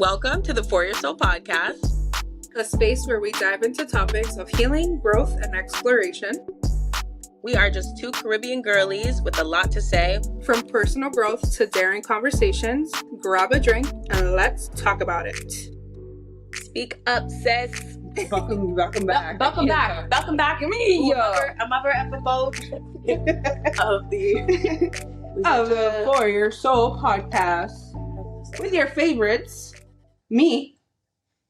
Welcome to the For Your Soul podcast, a space where we dive into topics of healing, growth, and exploration. We are just two Caribbean girlies with a lot to say. From personal growth to daring conversations, grab a drink and let's talk about it. Speak up, sis. Welcome back. Welcome back. Me, Another episode of the For Your Soul podcast with your favorites, me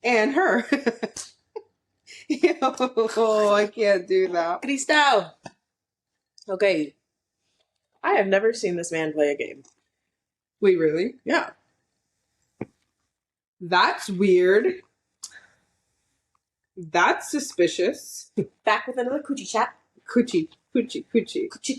and her. Oh, I can't do that. Cristo. Okay. I have never seen this man play a game. Wait, really? Yeah. That's weird. That's suspicious. Back with another coochie chat. Coochie. Coochie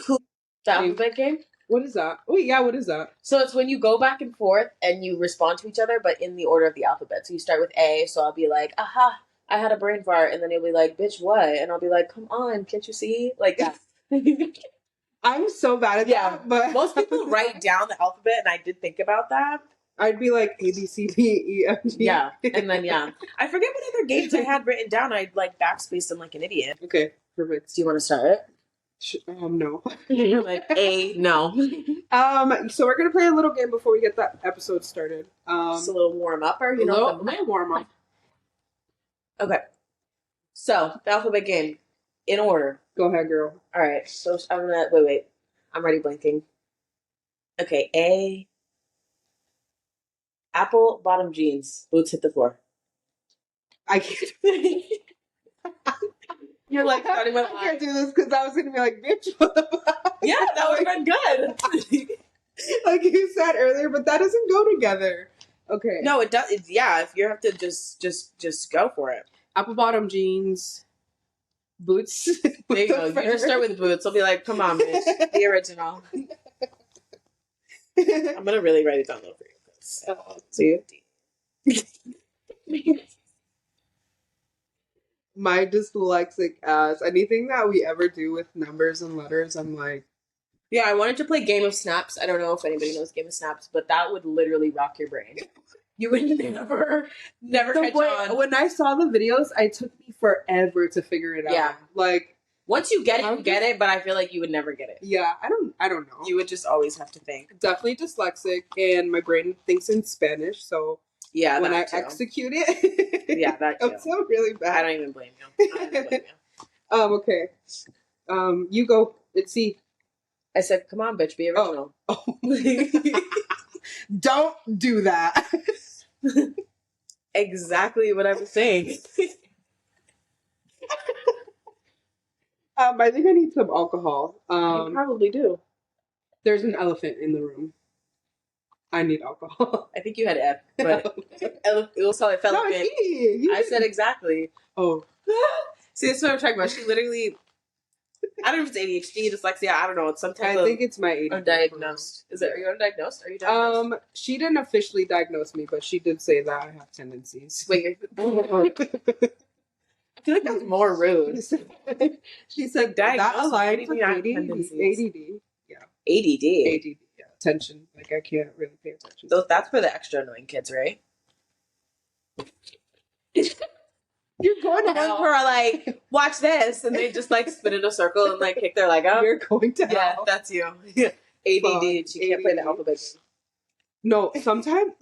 coo. The alphabet game? What is that? Wait, yeah, what is that? So it's when you go back and forth and you respond to each other, but in the order of the alphabet. So you start with A, so I'll be like, aha, I had a brain fart. And then you'll be like, bitch, what? And I'll be like, come on, can't you see? Like that. I'm so bad at that. But most people write down the alphabet, and I did think about that. I'd be like A, B, C, D, E, F, G. Yeah, and then, I forget what other games I had written down. I'd, like, backspace them like an idiot. Okay, perfect. Do you want to start it? No. Like, A, no. So we're going to play a little game before we get that episode started. Just a little warm-up, or, a little warm-up. Okay. So, the alphabet game. In order. Go ahead, girl. All right. So, I'm going to... Wait. I'm already blinking. Okay. A. Apple bottom jeans. Boots hit the floor. I can't. You're like, starting with I can't do this because I was going to be like, bitch, what the fuck? Yeah, that would have been good. Like you said earlier, but that doesn't go together. Okay. No, it does. If you have to just go for it. Apple bottom jeans. Boots. There you go. You just start with boots. I'll be like, come on, bitch. The original. I'm going to really write it down though for you. So you have D. My dyslexic ass. Anything that we ever do with numbers and letters, I'm like... Yeah, I wanted to play Game of Snaps. I don't know if anybody knows Game of Snaps, but that would literally rock your brain. You would never catch on. When I saw the videos, it took me forever to figure it out. Yeah. Like... Once you get it, you get it, but I feel like you would never get it. Yeah, I don't know. You would just always have to think. Definitely dyslexic, and my brain thinks in Spanish, so yeah, when I execute it, yeah, that too. I'm so really bad. I don't even blame you. Okay. You go. It's C. I said, come on, bitch, be original. Oh. Don't do that. Exactly what I was saying. I think I need some alcohol. You probably do. There's an elephant in the room. I need alcohol. I think you had F, but it was how I felt. No, I said exactly. Oh. See, that's what I'm talking about. She literally, I don't know if it's ADHD, dyslexia, I don't know. It's sometimes I think it's my ADHD. Undiagnosed. Are you undiagnosed? Are you diagnosed? She didn't officially diagnose me, but she did say that I have tendencies. Wait, I feel like that's more rude. She said that aligns with ADD. Yeah. ADD? ADD, yeah. Attention. Like, I can't really pay attention. That's for the extra annoying kids, right? You're going to hell. Who are like, watch this, and they just like spin in a circle and like kick their leg out. You're going to hell. Yeah, that's you. ADD. She can't play the alphabet game. No, sometimes...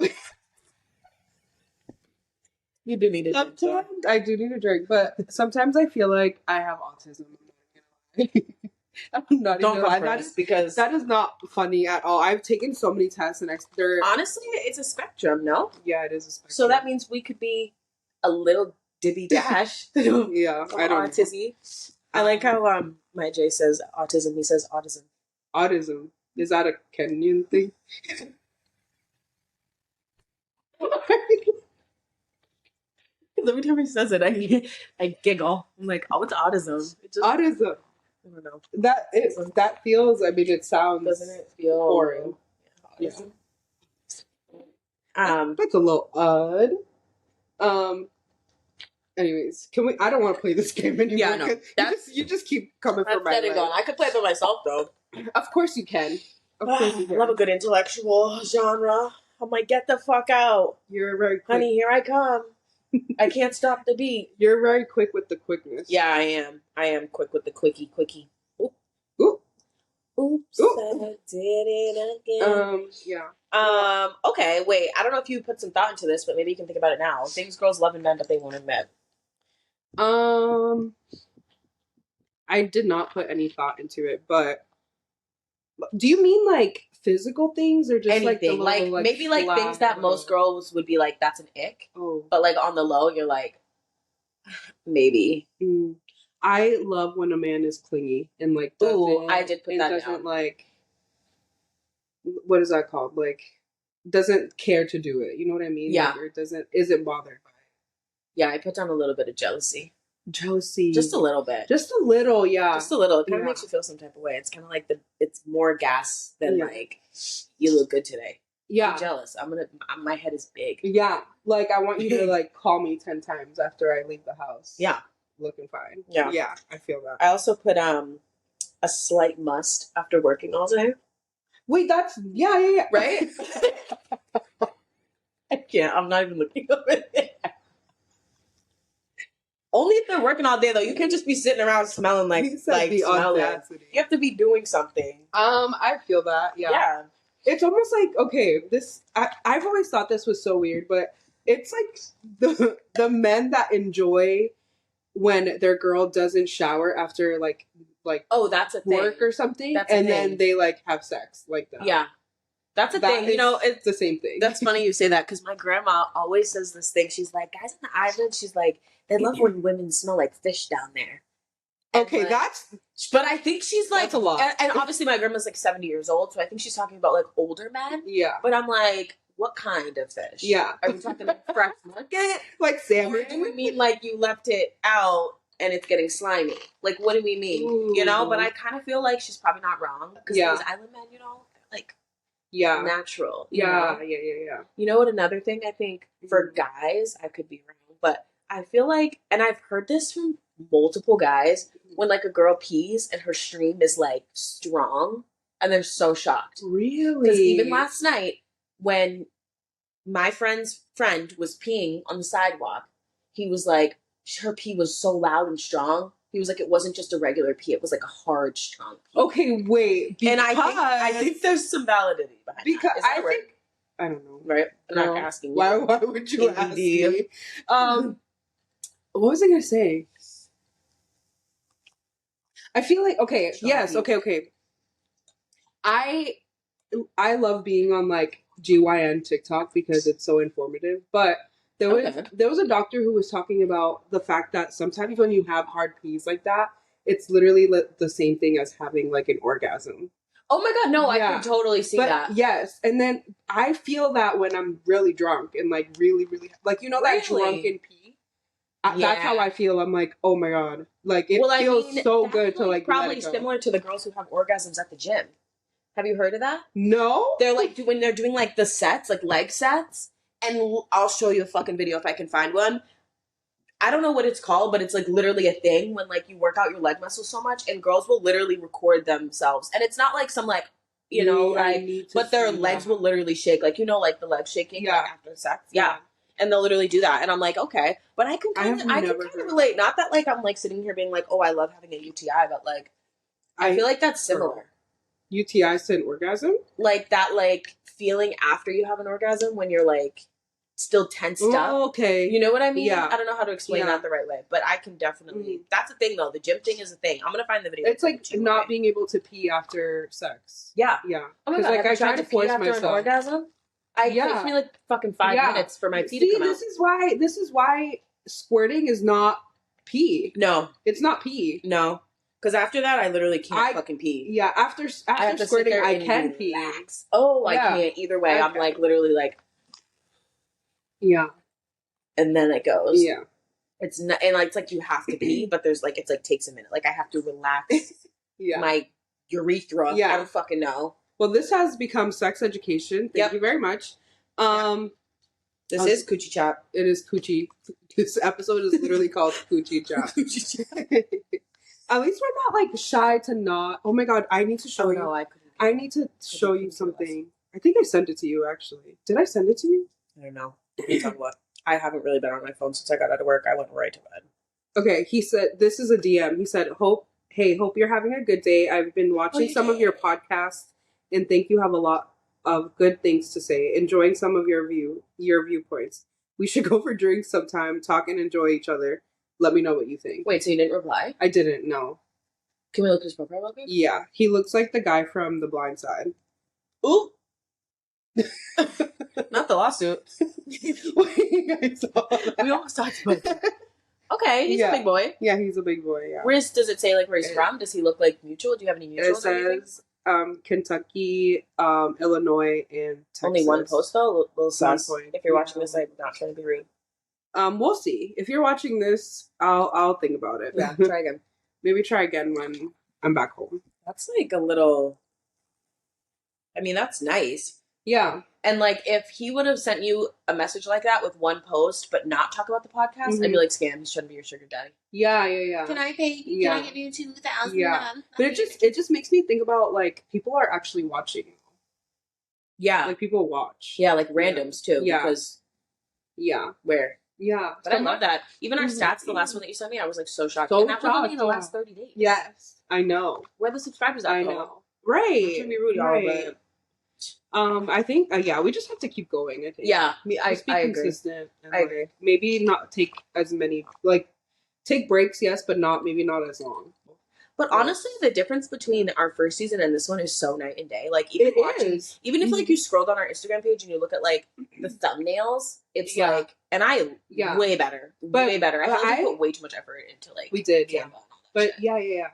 You do need a drink. Sometimes I do need a drink, but sometimes I feel like I have autism. I'm not Don't gonna lie. because that is not funny at all. I've taken so many tests and honestly, it's a spectrum, no? Yeah, it is a spectrum. So that means we could be a little dibby dash. Yeah, I don't autism. I like how my Jay says autism. He says autism. Autism. Is that a Kenyan thing? Every time he says it, I giggle. I'm like, oh, it's autism. Autism. I don't know. That feels. I mean, it sounds. Doesn't it feel foreign? Yeah. That's a little odd. Anyways, can we? I don't want to play this game anymore. Yeah, no. You just keep coming for my leg. I could play it by myself though. Of course you can. Of course you can. I love a good intellectual genre. I'm like, get the fuck out. You're very quick. Honey, here I come. I can't stop the beat. You're very quick with the quickness. Yeah, I am. I am quick with the quickie. Oop. Ooh. Oops, Ooh. I did it again. Yeah. Okay, wait. I don't know if you put some thought into this, but maybe you can think about it now. Things girls love in men, but they won't admit. I did not put any thought into it, but do you mean like physical things or just anything? like the little, like maybe like things that most girls would be like, that's an ick. Oh. But like on the low, you're like, maybe. I love when a man is clingy and like doesn't. Ooh, I did put that doesn't down. like. What is that called? Like, doesn't care to do it. You know what I mean? Yeah. Like, or isn't bothered by it. Yeah, I put down a little bit of jealousy. Jealousy. Just a little bit. Just a little, yeah. Just a little. It kind of makes you feel some type of way. It's kind of like it's more gas than like, you look good today. Yeah. I'm jealous. My head is big. Yeah. Like, I want you to like call me 10 times after I leave the house. Yeah. Looking fine. Yeah. Yeah, I feel that. I also put a slight must after working all day. Wait, that's yeah. Right? I can't. I'm not even looking over there. Only if they're working all day, though. You can't just be sitting around smelling like smelling. You have to be doing something. I feel that. Yeah. It's almost like, okay, I've always thought this was so weird, but it's like the men that enjoy when their girl doesn't shower after like oh, that's a work thing. or something, that's and then they like have sex like that. Yeah. That's a thing. You know, it's the same thing. That's funny you say that, because my grandma always says this thing. She's like, guys on the island, she's like, they love when women smell like fish down there. And okay, like, but I think she's like, that's a lot. And obviously my grandma's like 70 years old, so I think she's talking about like older men. Yeah. But I'm like, what kind of fish? Yeah. Are you talking like fresh market? Like salmon? Or do we mean like you left it out and it's getting slimy? Like, what do we mean? Ooh. You know, but I kind of feel like she's probably not wrong, because those island men, you know, like, natural. Yeah. You know what? Another thing I think for guys, I could be wrong, but I feel like, and I've heard this from multiple guys, when like a girl pees and her stream is like strong, and they're so shocked. Really? Because even last night, when my friend's friend was peeing on the sidewalk, he was like, her pee was so loud and strong. He was like, it wasn't just a regular pee; it was like a hard, strong pee. Okay, wait. And I think there's some validity behind because that. I think I don't know. Right? I'm not asking you. Why would you ask me? What was I gonna say? I feel like okay. Yes. Okay. I love being on like GYN TikTok because it's so informative, but there was a doctor who was talking about the fact that sometimes when you have hard pees like that, it's literally the same thing as having like an orgasm. Oh my god, no, I can totally see that. Yes, and then I feel that when I'm really drunk and like really, really like, you know, that drunken pee. That's how I feel. I'm like, oh my god, like it feels so good to like probably let it go. Similar to the girls who have orgasms at the gym. Have you heard of that? No. They're like when they're doing like the sets, like leg sets, and I'll show you a fucking video if I can find one. I don't know what it's called, but it's like literally a thing when like you work out your leg muscles so much, and girls will literally record themselves, and it's not like some like, you know, like, but their legs will literally shake, like, you know, like the leg shaking like after sex. Yeah. And they'll literally do that, and I'm like, okay, but I can kind of relate. Not that like I'm like sitting here being like, oh, I love having a UTI, but like I feel like that's similar. UTIs to an orgasm, like that, like feeling after you have an orgasm when you're like still tensed up. Okay, you know what I mean? Yeah. I don't know how to explain that the right way, but I can definitely. That's a thing though. The gym thing is a thing. I'm gonna find the video. It's like not being able to pee after sex. Yeah. Oh my god, like I tried to force myself after an orgasm. It takes me like fucking 5 minutes for my pee to come out. This is why squirting is not pee. No, it's not pee. No, because after that I literally can't fucking pee. Yeah, after squirting I can pee. Oh, I can't. Either way, I'm like literally like. Yeah. And then it goes. Yeah. It's not, and like, it's like you have to pee, but there's like, it's like takes a minute. Like I have to relax my urethra. Yeah. I don't fucking know. Well, this has become sex education. Thank you very much. This is Coochie Chop. It is Coochie. This episode is literally called Coochie Chop. At least we're not like shy to not. Oh my god, I need to show you. No, I need to show you something. I think I sent it to you, actually. Did I send it to you? I don't know. You talk what? I haven't really been on my phone since I got out of work. I went right to bed. Okay, he said, this is a DM. He said, hope you're having a good day. I've been watching some of your podcasts and think you have a lot of good things to say. Enjoying some of your viewpoints. We should go for drinks sometime, talk and enjoy each other. Let me know what you think. Wait, so you didn't reply? I didn't, no. Can we look at his profile real quick? Yeah, he looks like the guy from The Blind Side. Ooh. Not the lawsuit. We almost talked about that. Okay, he's a big boy. Yeah, he's a big boy, yeah. Does it say, like, where he's from? Does he look like mutual? Do you have any mutuals? It says Kentucky, Illinois, and Texas. Only one post, though? Little sus. Point. If you're watching this, I'm not trying to be rude. We'll see. If you're watching this, I'll think about it. Yeah, try again. Maybe try again when I'm back home. That's, like, a little... I mean, that's nice. Yeah. And, like, if he would have sent you a message like that with one post, but not talk about the podcast, I'd be like, scam, he's trying to be your sugar daddy. Yeah. Can I pay? Yeah. Can I give you $2,000? Yeah. But it just makes me think about, like, people are actually watching. Yeah. Like, people watch. Yeah, like randoms, too. Yeah. Because... Yeah. Where? Yeah. But I love that. Even our stats, the last one that you sent me, I was, like, so shocked. So and that was only in the last 30 days. Yes. I know. Where the subscribers at? I know. Right. Not to be rude, y'all, but... I think, we just have to keep going, I think. Yeah, just be I consistent. Agree. And, I agree. Maybe not take as many, take breaks, yes, but maybe not as long. But honestly, the difference between our first season and this one is so night and day. Like, even even if, like, you scroll down our Instagram page and you look at, like, the thumbnails, it's like, and way better. Way better. I feel like we put way too much effort into, like, we did, Canva. But, yeah.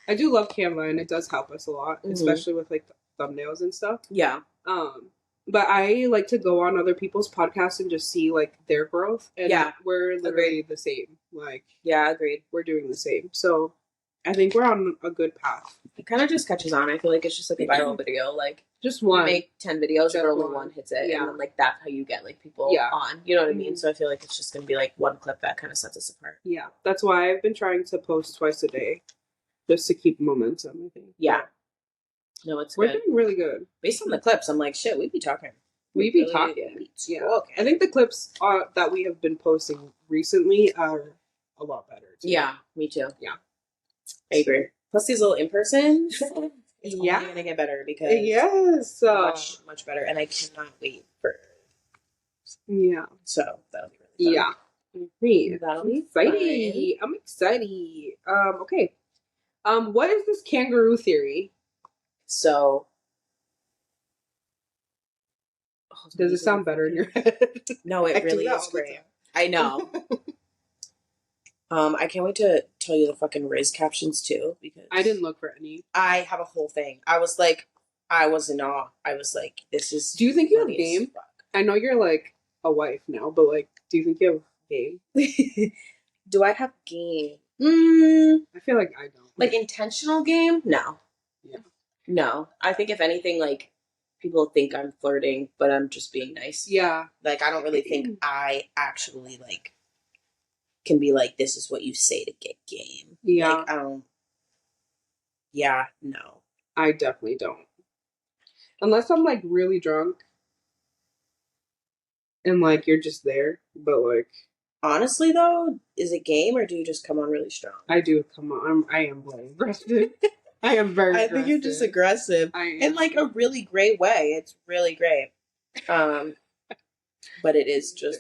I do love Canva, and it does help us a lot, especially with, like, the thumbnails and stuff. Yeah. But I like to go on other people's podcasts and just see, like, their growth. And we're literally the same. Like, yeah, agreed. We're doing the same. So I think we're on a good path. It kind of just catches on. I feel like it's just like a viral video. Like, just one. You make 10 videos, and only one hits it. Yeah. And then, like, that's how you get, like, people on. You know what I mean? So I feel like it's just going to be, like, one clip that kind of sets us apart. Yeah. That's why I've been trying to post twice a day. Just to keep momentum, I think. Yeah. No, we're doing really good. Based on the clips, I'm like, shit, we be talking. We be talking. Yeah. Okay. I think the clips that we have been posting recently are a lot better, too. Yeah, me too. Yeah. I agree. Plus these little in-persons, it's only going to get better because much, much better. And I cannot wait for so that'll be really fun. Yeah. That'll be exciting. I'm excited. Okay. What is this kangaroo theory? So, does it sound better in your head? No, it really is great. I know. I can't wait to tell you the fucking Riz captions too, because I didn't look for any. I have a whole thing. I was in awe. I was like, this is. Do you think you have game? I know you're like a wife now, but like, do you think you have game? Do I have game? I feel like I don't. Like intentional game? No. Yeah. No. I think if anything, like, people think I'm flirting, but I'm just being nice. Yeah. Like, I don't really think I actually, like, can be like, this is what you say to get game. Yeah. Like, I don't. Yeah, no. I definitely don't. Unless I'm, like, really drunk. And, like, you're just there. But, like. Honestly, though, is it game or do you just come on really strong? I do come on. I am very aggressive. I am very aggressive. I think you're just aggressive. In, like, a really great way. It's really great. But it is just...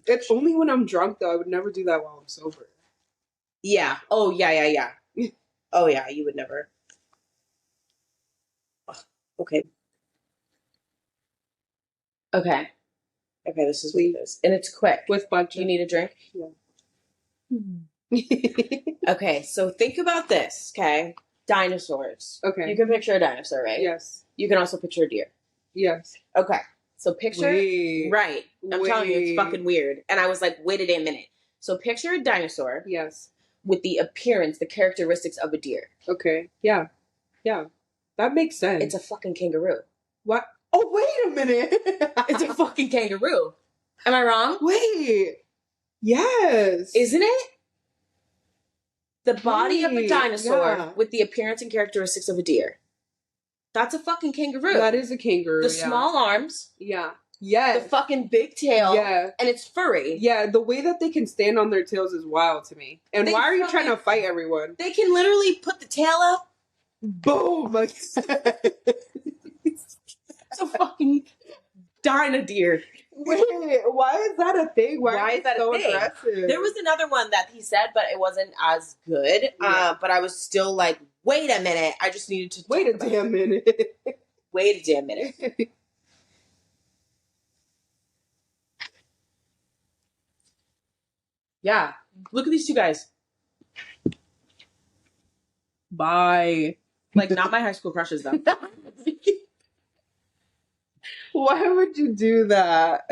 It's only when I'm drunk, though. I would never do that while I'm sober. Yeah. Oh, yeah. Oh, yeah, you would never. Okay. Okay, this is what it is. And it's quick. With bunch. You need a drink? Yeah. Okay, so think about this, okay? Dinosaurs. Okay. You can picture a dinosaur, right? Yes. You can also picture a deer. Yes. Okay. So picture... Right. I'm telling you, it's fucking weird. And I was like, wait a damn minute. So picture a dinosaur. Yes. With the appearance, the characteristics of a deer. Okay. Yeah. Yeah. That makes sense. It's a fucking kangaroo. What? Oh, wait a minute. It's a fucking kangaroo. Am I wrong? Wait. Yes. Isn't it? The body of a dinosaur with the appearance and characteristics of a deer. That's a fucking kangaroo. That is a kangaroo. The small arms. Yeah. Yeah. The fucking big tail. Yeah. And it's furry. Yeah, the way that they can stand on their tails is wild to me. And why are you trying to fight everyone? They can literally put the tail up. Boom! It's a fucking deer. Wait, why is that a thing? Why is that so aggressive? There was another one that he said, but it wasn't as good. Yeah. But I was still like, wait a minute. I just needed to wait a damn minute. Wait a damn minute. Yeah. Look at these two guys. Bye. Like, not my high school crushes, though. Why would you do that?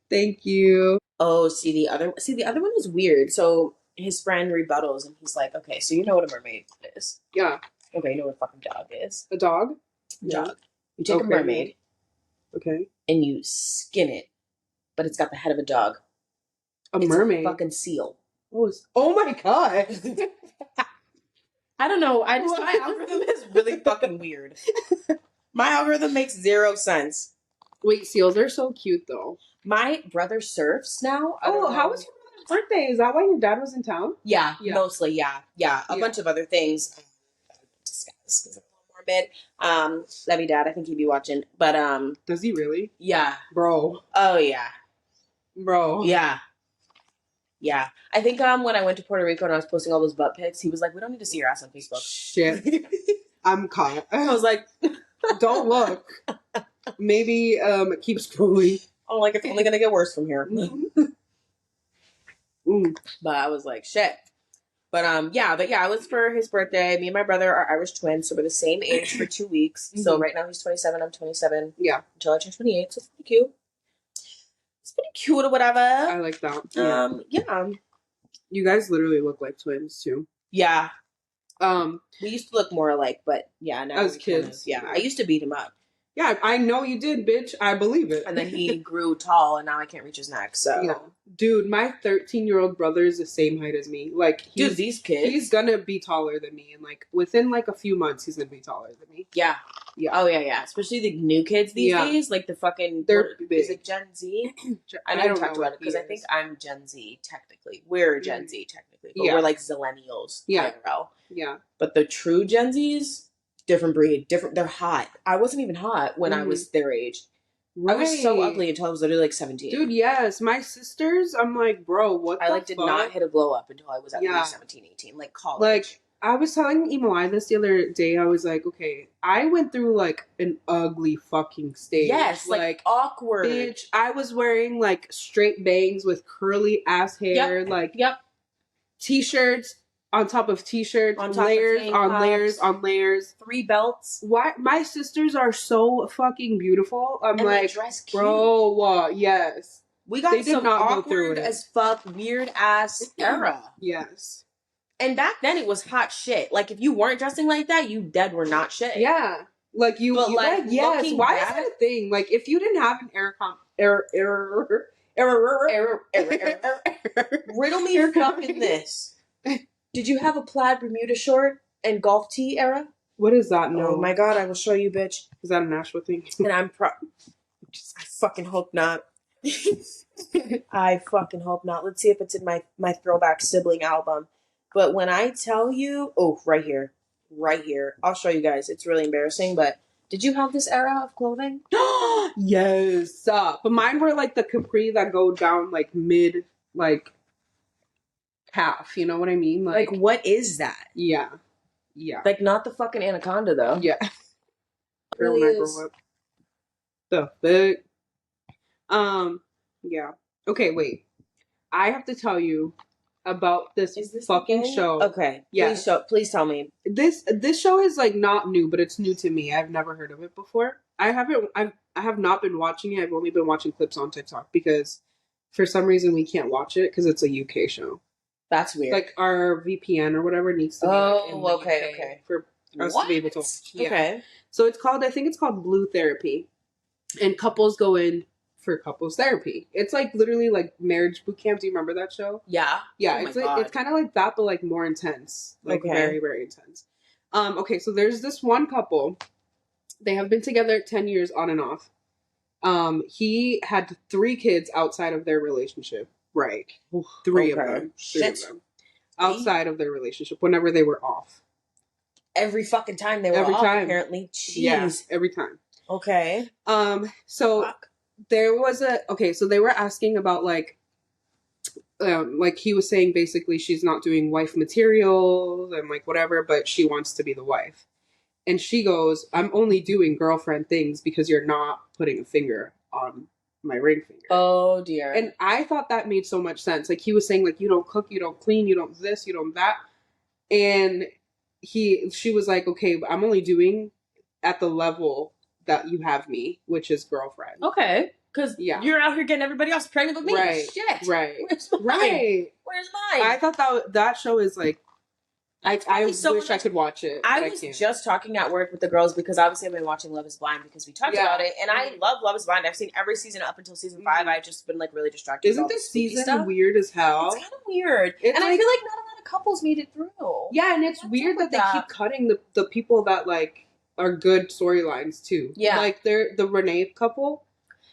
Thank you. Oh, the other one was weird. So his friend rebuttals, and he's like, okay, so you know what a mermaid is. Yeah. Okay, you know what a fucking dog is. A dog? Dog. You take a mermaid. Okay. And you skin it, but it's got the head of a dog. It's mermaid? A fucking seal. Oh my god. I don't know. My algorithm is really fucking weird. My algorithm makes zero sense. Wait, seals are so cute though. My brother surfs now. Oh, how was your brother's birthday? Is that why your dad was in town? Yeah. Mostly, yeah. A bunch of other things. Discuss because I'm a little morbid. Love you, Dad. I think he'd be watching. But does he really? Yeah. Bro. Oh yeah. Bro. Yeah. Yeah. I think when I went to Puerto Rico and I was posting all those butt pics, he was like, we don't need to see your ass on Facebook. Shit. I'm caught. I was like, don't look. Maybe keep scrolling. I'm like, it's only gonna get worse from here. But I was like, shit. But it was for his birthday. Me and my brother are Irish twins, so we're the same age for 2 weeks. So right now he's 27, I'm 27. Yeah. Until I turn 28, so it's pretty cute. It's pretty cute or whatever. I like that. Yeah. You guys literally look like twins too. Yeah. We used to look more alike, but yeah, now as kids. I used to beat him up. Yeah, I know you did, bitch. I believe it. And then he grew tall, and now I can't reach his neck. So, yeah. Dude, my 13-year-old brother is the same height as me. Like, these kids, he's gonna be taller than me, and like within like a few months, he's gonna be taller than me. Yeah. Oh yeah. Especially the new kids these days, like the fucking. They're big. Is it Gen Z? I never talked about it because I think I'm Gen Z technically. We're Gen Z technically, but we're like zillennials. Yeah. IRL. Yeah. But the true Gen Zs. Different breed, they're hot. I wasn't even hot when I was their age. Right. I was so ugly until I was literally like 17. Dude, yes. My sisters, I'm like, bro, what I did not hit a glow up until I was at least 17, 18, like college. Like, I was telling Emily this the other day, I was like, okay, I went through like an ugly fucking stage. Yes, like awkward. Bitch, I was wearing like straight bangs with curly ass hair, t-shirts on top of t-shirts, on layers on layers on layers, 3 belts. Why my sisters are so fucking beautiful. I'm and like, dress cute. Bro, yes. We got some awkward as fuck, weird ass era. Yes. And back then it was hot shit. Like if you weren't dressing like that, you dead were not shit. Yeah. Like you, but like yes. Why is that a thing? Like if you didn't have an riddle me fucking this. Did you have a plaid Bermuda short and golf tee era? What is that? No. Oh my god, I will show you, bitch. Is that a Nashville thing? And I fucking hope not. I fucking hope not. Let's see if it's in my throwback sibling album. But when I tell you, right here. I'll show you guys. It's really embarrassing, but did you have this era of clothing? Yes. But mine were like the capri that go down like mid, like calf. You know what I mean? Like what is that? Yeah. Like not the fucking anaconda though. Yeah. Really is. The fuck? Yeah. Okay, wait. I have to tell you about this fucking show. Okay. Yeah. Please tell me. This show is like not new, but it's new to me. I've never heard of it before. I have not been watching it. I've only been watching clips on TikTok because for some reason we can't watch it because it's a UK show. That's weird. Like our VPN or whatever needs to be okay. For us to be able to watch. Yeah. Okay. So I think it's called Blue Therapy. And couples go in for couples therapy. It's like literally like marriage boot camp. Do you remember that show? Yeah. Yeah, it's kind of like that, but like more intense. Like very, very intense. Okay, so there's this one couple They have been together 10 years on and off. He had 3 kids outside of their relationship. Right. 3 of them. 3 of them. Outside of their relationship, whenever they were off. Every fucking time they were off, apparently. Jeez. Yeah, every time. Okay. So there was so they were asking about like he was saying basically she's not doing wife material and like whatever, but she wants to be the wife. And she goes, I'm only doing girlfriend things because you're not putting a finger on my ring finger. Oh, dear. And I thought that made so much sense. Like, he was saying, like, you don't cook, you don't clean, you don't this, you don't that. And she was like, okay, but I'm only doing at the level that you have me, which is girlfriend. Okay. Because you're out here getting everybody else pregnant with me. Right. Shit. Right. Where's mine? Right. Where's mine? I thought that show is like, I wish I could watch it. I was just talking at work with the girls because obviously I've been watching Love is Blind because we talked about it. And I love Love is Blind. I've seen every season up until season 5. I've just been like really distracted. Isn't this season weird as hell? It's kind of weird. And I feel like not a lot of couples made it through. Yeah, and it's weird that they keep cutting the people that like are good storylines too. Yeah. Like the Renee couple.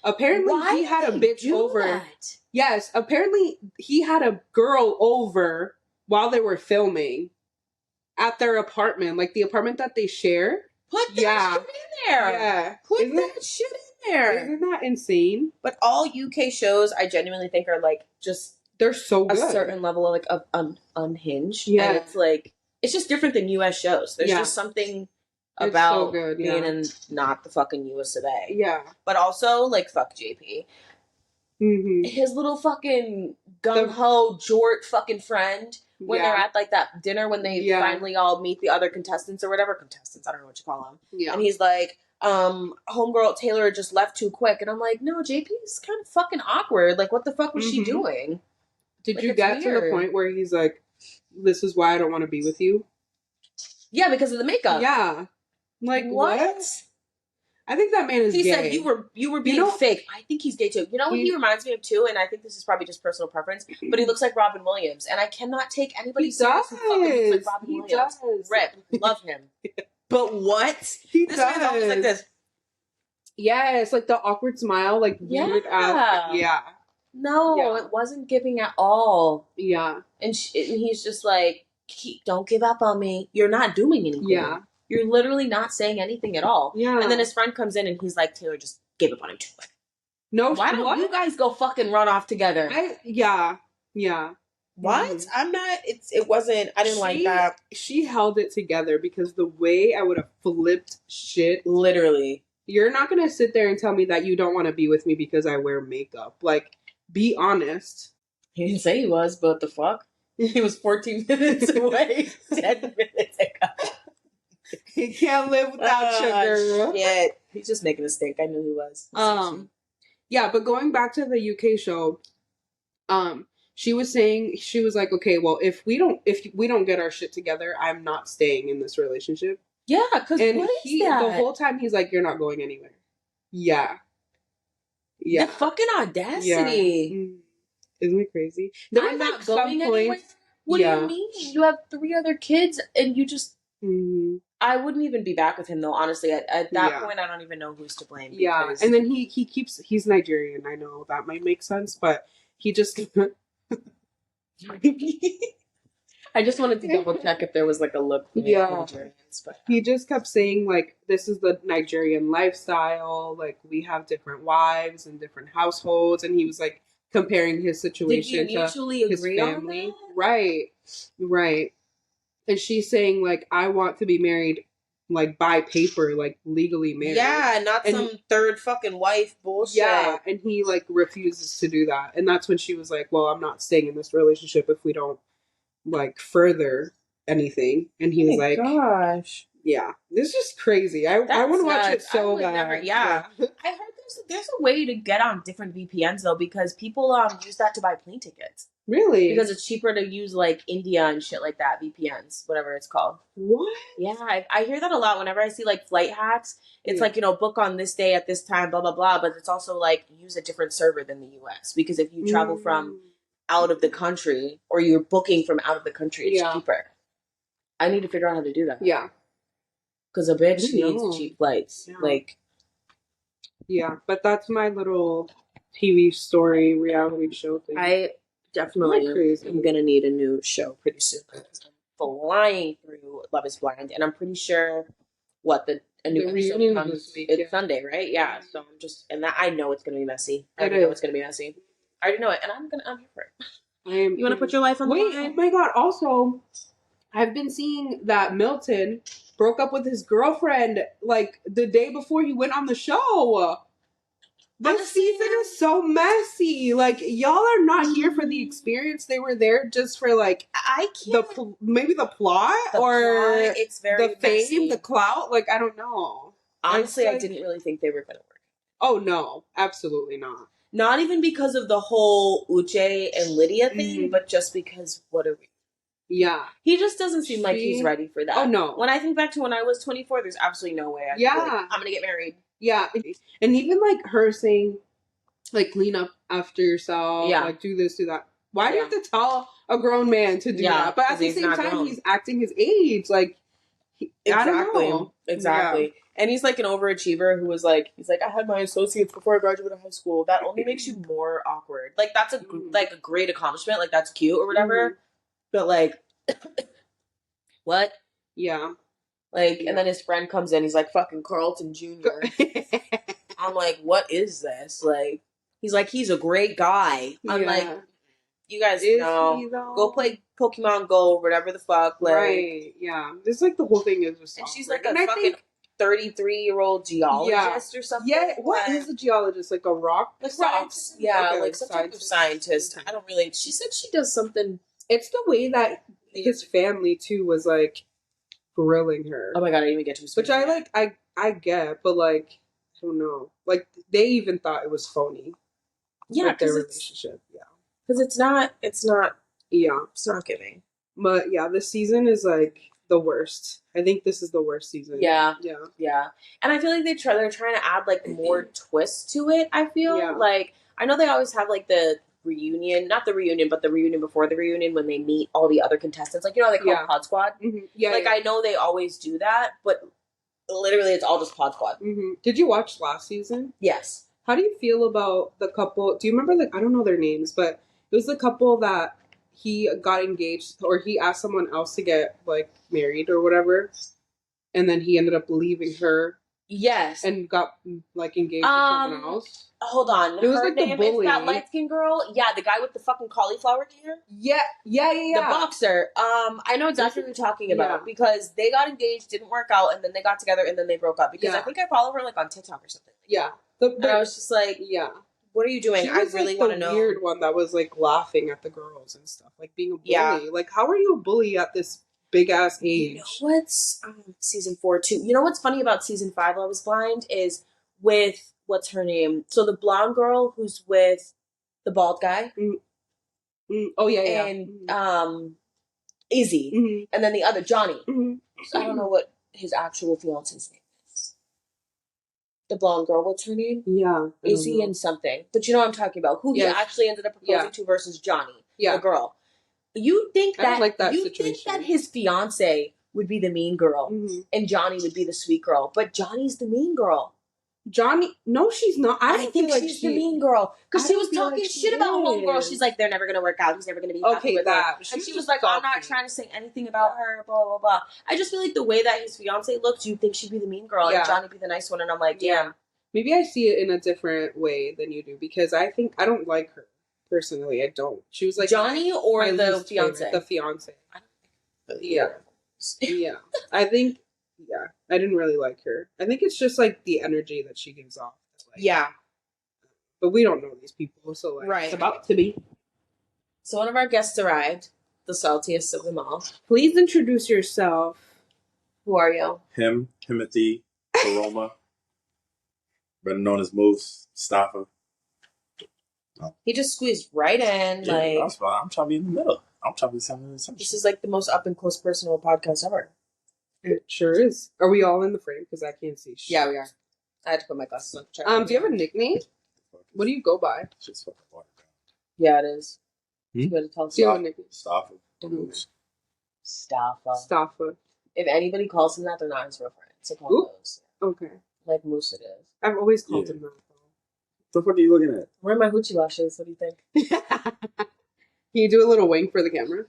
Apparently he had a bitch over. That? Yes, apparently he had a girl over while they were filming. At their apartment, like the apartment that they share. Put that shit in there. Yeah. Put that shit in there. Isn't that insane? But all UK shows, I genuinely think are like just... They're so good. A certain level of like unhinged. Yeah. And it's like, it's just different than US shows. There's just something about being in not the fucking US of A. Yeah. But also, like, fuck JP. Mm-hmm. His little fucking gung-ho Jort fucking friend... When they're at, like, that dinner when they finally all meet the other contestants or whatever. Contestants, I don't know what you call them. Yeah. And he's like, homegirl Taylor just left too quick. And I'm like, no, JP's kind of fucking awkward. Like, what the fuck was she doing? Did you get to the point where he's like, this is why I don't want to be with you? Yeah, because of the makeup. Yeah. Like, what? I think that man is gay. He said you were being fake. I think he's gay too. You know what he reminds me of too, and I think this is probably just personal preference, but he looks like Robin Williams, and I cannot take anybody serious who fucking looks like Robin Williams. Rip, love him. But what? This man's always like this. Yeah, it's like the awkward smile, like weird ass. Yeah. No, it wasn't giving at all. Yeah. And he's just like, don't give up on me. You're not doing anything. Yeah. You're literally not saying anything at all. Yeah. And then his friend comes in and he's like, Taylor just gave up on him too quick. No, why don't you guys go fucking run off together? Yeah. What? Mm-hmm. I'm not, I didn't like that. She held it together because the way I would have flipped shit. Literally. You're not going to sit there and tell me that you don't want to be with me because I wear makeup. Like, be honest. He didn't say he was, but the fuck? He was 14 minutes away. 10 minutes ago. He can't live without sugar. Shit. He's just making a stink. I knew he was. Yeah, but going back to the UK show, she was saying, she was like, okay, well, if we don't get our shit together, I'm not staying in this relationship. Yeah, because what is that? The whole time he's like, you're not going anywhere. Yeah. The fucking audacity. Yeah. Isn't it crazy? I'm not going anywhere. What do you mean? You have 3 other kids and you just... Mm-hmm. I wouldn't even be back with him though, honestly. At that point, I don't even know who's to blame. Yeah, and then he's Nigerian. I know that might make sense, but he just... I just wanted to double check if there was like a look for Nigerians. But he just kept saying like, this is the Nigerian lifestyle. Like, we have different wives and different households. And he was like comparing his situation to his family. Right. And she's saying, like, I want to be married, like, by paper, like, legally married. Yeah, not some third fucking wife bullshit. Yeah, and he, like, refuses to do that. And that's when she was like, well, I'm not staying in this relationship if we don't, like, further anything. And he was like... gosh. Yeah. This is just crazy. I want to watch it so bad. Yeah. I heard there's a way to get on different VPNs, though, because people use that to buy plane tickets. Really? Because it's cheaper to use, like, India and shit like that, VPNs, whatever it's called. What? Yeah, I hear that a lot whenever I see, like, flight hacks. It's like, book on this day at this time, blah, blah, blah. But it's also, like, use a different server than the U.S. Because if you travel from out of the country, or you're booking from out of the country, it's cheaper. I need to figure out how to do that. Yeah. Because a bitch needs cheap flights. Yeah. Like, yeah, but that's my little TV story reality show thing. I definitely am gonna need a new show pretty soon. I'm flying through Love Is Blind, and I'm pretty sure a new episode comes this week. It's Sunday, right? Yeah. So I'm just, and that I know it's gonna be messy. I know it's gonna be messy. I already know it, and I'm here for it. You want to put your life on the line? Oh my god! Also, I've been seeing that Milton broke up with his girlfriend like the day before he went on the show. This season is so messy. Like, y'all are not here for the experience. They were there just for like maybe the plot it's very the fame, messy. the clout. Like, I don't know. Honestly, I didn't really think they were gonna work. Oh no, absolutely not. Not even because of the whole Uche and Lydia thing, but just because what are we? Yeah. He just doesn't seem like he's ready for that. Oh no. When I think back to when I was 24, there's absolutely no way I'm gonna get married. Yeah. And even like her saying, like, clean up after yourself, like do this, do that. Why do you have to tell a grown man to do that? But at the same time, he's acting his age. Like, I don't know. Exactly. Yeah. And he's like an overachiever who was like, I had my associates before I graduated high school. That only makes you more awkward. Like, that's a great accomplishment. Like, that's cute or whatever. But like, what? Yeah. Like, and then his friend comes in. He's like, fucking Carlton Jr. I'm like, what is this? Like, he's like, he's a great guy. I'm like, you guys know, go play Pokemon Go or whatever the fuck. Like, right, yeah. This, like, the whole thing is just and she's like a fucking 33-year-old geologist or something. Yeah, what is a geologist? Like a rock? Like rocks. Yeah, like some type of scientist. I don't really, she said she does something. It's the way that his family, too, was, like, grilling her. Oh my god, I didn't even get to his Which I get, but, like, I don't know. Like, they even thought it was phony. Yeah, like, their relationship. Yeah. Because it's not. Yeah. It's not giving. But, yeah, this season is, like, the worst. I think this is the worst season. Yeah. And I feel like they're trying to add, like, more twists to it, I feel. Like, I know they always have, like, the reunion, not the reunion, but the reunion before the reunion when they meet all the other contestants. Like, you know, they call it Pod Squad. Mm-hmm. Yeah. Like, I know they always do that, but literally it's all just Pod Squad. Mm-hmm. Did you watch last season? Yes. How do you feel about the couple? Do you remember, like, I don't know their names, but it was the couple that he got engaged, or he asked someone else to get, like, married or whatever, and then he ended up leaving her. Yes. And got, like, engaged to someone else. Hold on. It was like the bully. Is that light-skinned girl? Yeah, the guy with the fucking cauliflower hair? Yeah. The boxer. I know exactly what you're talking about. Because they got engaged, didn't work out, and then they got together, and then they broke up. Because I think I follow her, like, on TikTok or something. Yeah. And I was just like, what are you doing? I really want to know. The weird one that was, like, laughing at the girls and stuff. Like, being a bully. Yeah. Like, how are you a bully at this big-ass age? You know what's season 4, too? You know what's funny about season 5, Love Is Blind, is with, what's her name? So the blonde girl who's with the bald guy. Oh, yeah. And Izzy. Mm-hmm. And then the other, Johnny. Mm-hmm. So I don't know what his actual fiance's name is. The blonde girl, what's her name? Yeah. Izzy and something. But you know what I'm talking about. Who he actually ended up proposing to versus Johnny. Yeah. The girl. You think that, think that his fiance would be the mean girl and Johnny would be the sweet girl, but Johnny's the mean girl. Johnny, no, she's not. I think she's the mean girl because she was talking shit about homegirl. She's like, they're never gonna work out. He's never gonna be happy with her. And she was like, I'm not trying to say anything about her. Blah blah blah. I just feel like the way that his fiance looks, you think she'd be the mean girl and Johnny be the nice one. And I'm like, damn. Maybe I see it in a different way than you do because I think I don't like her. Personally, I don't. She was like Johnny or the fiance? The fiance. Yeah. I think, I didn't really like her. I think it's just like the energy that she gives off. Like, but we don't know these people, so like, it's about to be. So one of our guests arrived, the saltiest of them all. Please introduce yourself. Who are you? Timothy Aroma, better known as Moose Staffer. He just squeezed right in. I'm trying to be in the middle. I'm trying to be something. This is like the most up and close personal podcast ever. It sure is. Are we all in the frame? Because I can't see shit. Yeah, we are. I had to put my glasses on. Do you have a nickname? What do you go by? It's just fucking water. Yeah, it is. You gotta tell us. Do you have a nickname? Staffer. Staffer. Staffer. If anybody calls him that, they're not his real friend. It's like one of those. Okay. Like Moose it is. I've always called him that. What the fuck are you looking at? Where are my hoochie lashes? What do you think? Can you do a little wink for the camera?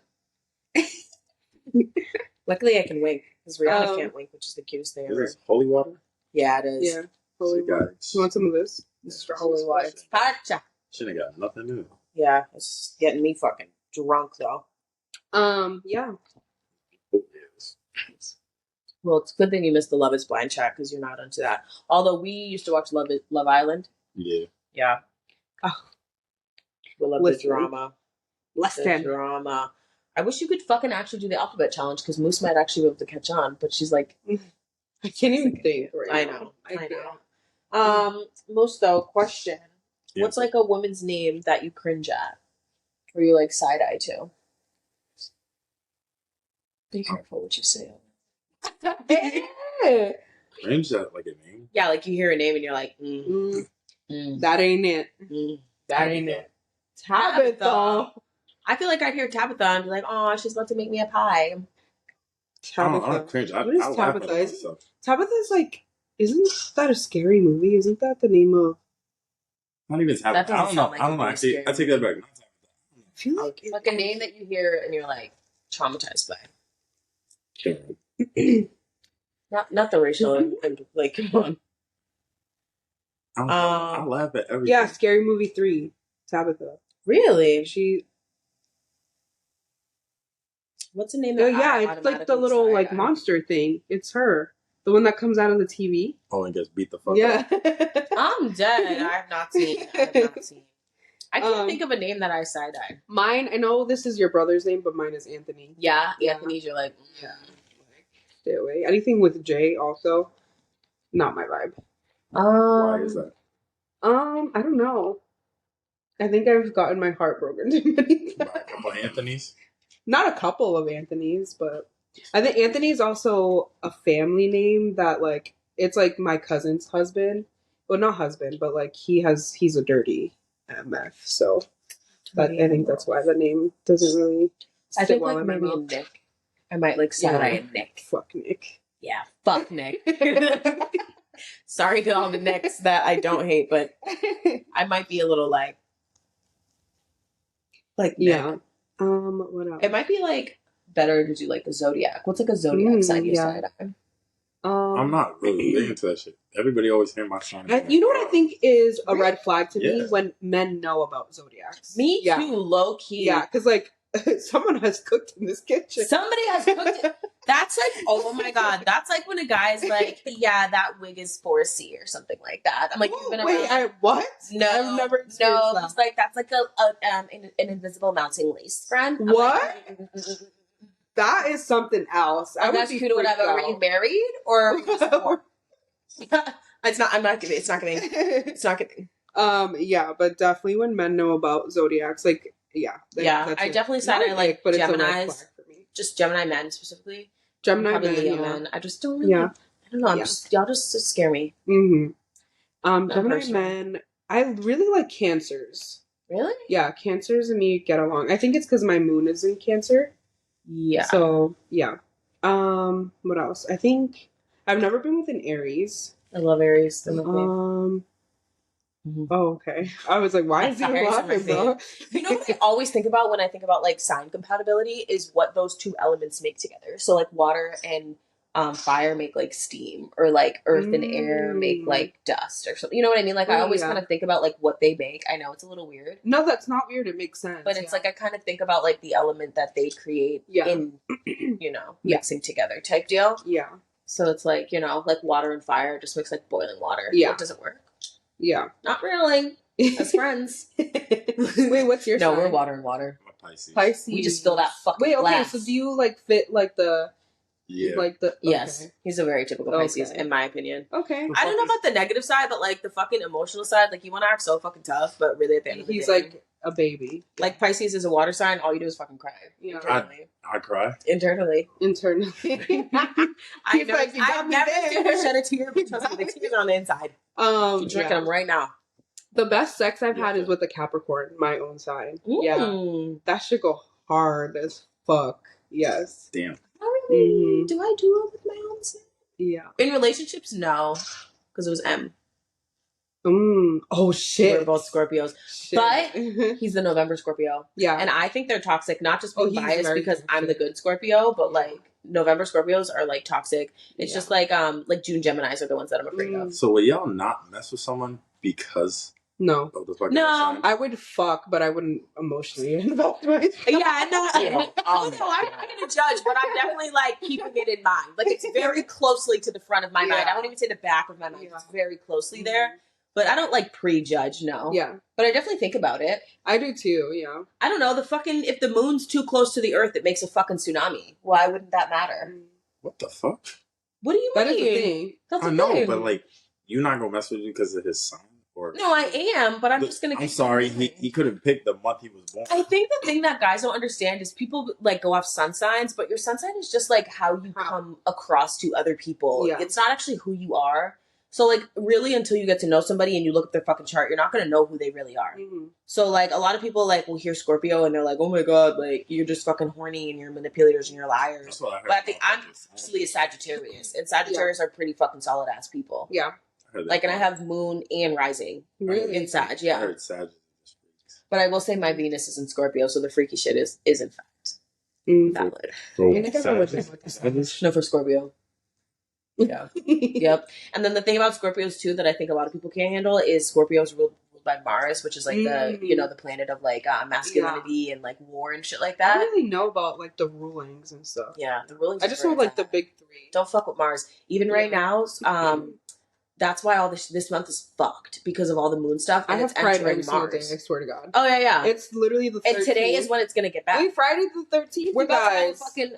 Luckily, I can wink because Rihanna can't wink, which is the cutest thing Is ever. this holy water? Yeah, it is. Yeah. Holy water. You want some of this? This is holy water. It's pacha. Shit ain't got nothing to do. Yeah, it's getting me fucking drunk though. Yeah. Well, it's a good thing you missed the Love Is Blind chat because you're not into that. Although we used to watch Love Island. Yeah. Yeah. Oh. We love the drama. Listen. Drama. I wish you could fucking actually do the alphabet challenge because Moose might actually be able to catch on, but she's like, I can't even think right now. I know. Moose though, question. Yeah. What's like a woman's name that you cringe at? Or you like side eye to? Be careful what you say. Cringe that like a name? Yeah, like you hear a name and you're like, that ain't it. That ain't it. Tabitha. I feel like I'd hear Tabitha and be like, oh, she's about to make me a pie. Tabitha. I don't cringe. What is I laugh Tabitha? at myself. Tabitha's like, isn't that a scary movie? Isn't that the name of? Not even Tabitha. I don't know. Like I don't know. Actually, I take that back. I feel like a name that you hear and you're like traumatized by. Not the racial and like come on. I laugh at everything. Yeah, Scary Movie 3. Tabitha. Really? What's the name? Yeah, it's like the little like monster thing. It's her, the one that comes out of the TV. Oh, and gets beat the fuck up. Yeah. I'm dead. I have not seen. I can't think of a name that I side eye. Mine, I know this is your brother's name, but mine is Anthony. Yeah, Anthony's. You're like, yeah. Stay away. Anything with J also, not my vibe. Why is that? I don't know. I think I've gotten my heart broken too many times. By a couple of Anthony's? Not a couple of Anthony's, but I think Anthony's also a family name that like it's like my cousin's husband. Well, not husband, but like he's a dirty MF. So I think that's why the name doesn't really. I think like maybe a Nick. I might like side eye a Nick. Fuck Nick. Yeah, fuck Nick. Sorry to all the Nicks that I don't hate, but I might be a little like yeah. What else? It might be like better to do like the zodiac. What's like a zodiac sign you side eye? I'm not really big into that shit. Everybody always hear my sign. You know what I think is a red flag to me when men know about zodiacs. Me too, low key. Yeah, because like someone has cooked in this kitchen. Somebody has cooked it. That's like, oh my god, that's like when a guy's like, yeah, that wig is 4C or something like that. I'm like, you've been around. What? No, I've never experienced that. He's like, that's like an invisible mounting lace friend. I'm what? Like, that is something else. I would be cute or whatever. Were you married or? It's not. I'm not giving. It's not giving. It's not giving. Yeah, but definitely when men know about zodiacs, like, yeah. I definitely said I like but Geminis. It's for me. Just Gemini men specifically. Gemini Probably men, Leo men. I just don't really. I don't know. Y'all just scare me. Mm-hmm. Gemini men. I really like Cancers. Really? Yeah, Cancers and me get along. I think it's because my moon is in Cancer. Yeah. So yeah. What else? I think I've never been with an Aries. I love Aries. Oh, okay. I was like, why is he laughing, bro? You know what I always think about when I think about like sign compatibility is what those two elements make together. So like water and fire make like steam, or like earth and air make like dust or something. You know what I mean? Like I always kind of think about like what they make. I know it's a little weird. No, that's not weird. It makes sense. But it's like I kind of think about like the element that they create in, you know, mixing together type deal. Yeah. So it's like, you know, like water and fire just makes like boiling water. Yeah. It doesn't work. Yeah. Not really. As friends. Wait, what's your sign? No, we're water and water. Pisces. We just fill that fucking Wait, okay, glass. so do you like fit like the... Yeah. Like the... Okay. Yes. He's a very typical Pisces, in my opinion. Okay. I don't know about the negative side, but like the fucking emotional side, like you want to act so fucking tough, but really at the end of the day... He's like a baby. Like Pisces is a water sign, all you do is fucking cry. Yeah. I cry. Internally. He's like, you got me never there. seen her shed a tear, but trust me, the tears are on the inside. You're drinking them right now. The best sex I've had is with a Capricorn, my own sign. Yeah. That should go hard as fuck. Yes. Damn. Oh, really? Do I do it with my own sign? Yeah. In relationships, no, because it was M. Oh shit. We're both Scorpios, but he's the November Scorpio. Yeah, and I think they're toxic. Not just being biased very because toxic. I'm the good Scorpio, but like November Scorpios are like toxic. It's just like June Geminis are the ones that I'm afraid of. So will y'all not mess with someone because no, of the fucking No. sign? I would fuck, but I wouldn't emotionally involve myself. Yeah, no, I'm not gonna judge, but I'm definitely like keeping it in mind. Like it's very closely to the front of my mind. I won't even say the back of my mind. It's very closely there. But I don't like prejudge, no. Yeah. But I definitely think about it. I do too, yeah. I don't know, if the moon's too close to the earth, it makes a fucking tsunami. Why wouldn't that matter? What the fuck? What do you mean? That is the thing. That's I the know, thing. but like, you're not gonna mess with you because of his sign? Or No, I am, but I'm just gonna. I'm sorry, he could have picked the month he was born. I think the thing that guys don't understand is people like go off sun signs, but your sun sign is just like how you come across to other people. Yeah. It's not actually who you are. So like really until you get to know somebody and you look at their fucking chart, you're not gonna know who they really are. Mm-hmm. So like a lot of people like will hear Scorpio and they're like, oh my god, like you're just fucking horny and you're manipulators and you're liars. That's what I heard. But I think I'm actually a Sagittarius, and Sagittarius are pretty fucking solid ass people. Yeah. Like, and I have moon and rising in Sag, I yeah. heard Sag. But I will say my Venus is in Scorpio, so the freaky shit is in fact valid. No, for Scorpio. Yeah. Yep. And then the thing about Scorpios too that I think a lot of people can't handle is Scorpios ruled by Mars, which is like the the planet of like masculinity and like war and shit like that. I don't really know about like the rulings and stuff. Yeah, the rulings. I just know like the big three. Don't fuck with Mars. Even right now, that's why all this month is fucked because of all the moon stuff. And I have it's Pride entering every single Mars. day. I swear to God. Oh yeah. It's literally the 13th. And today is when it's gonna get back. Wait, Friday the 13th. We're about to have a fucking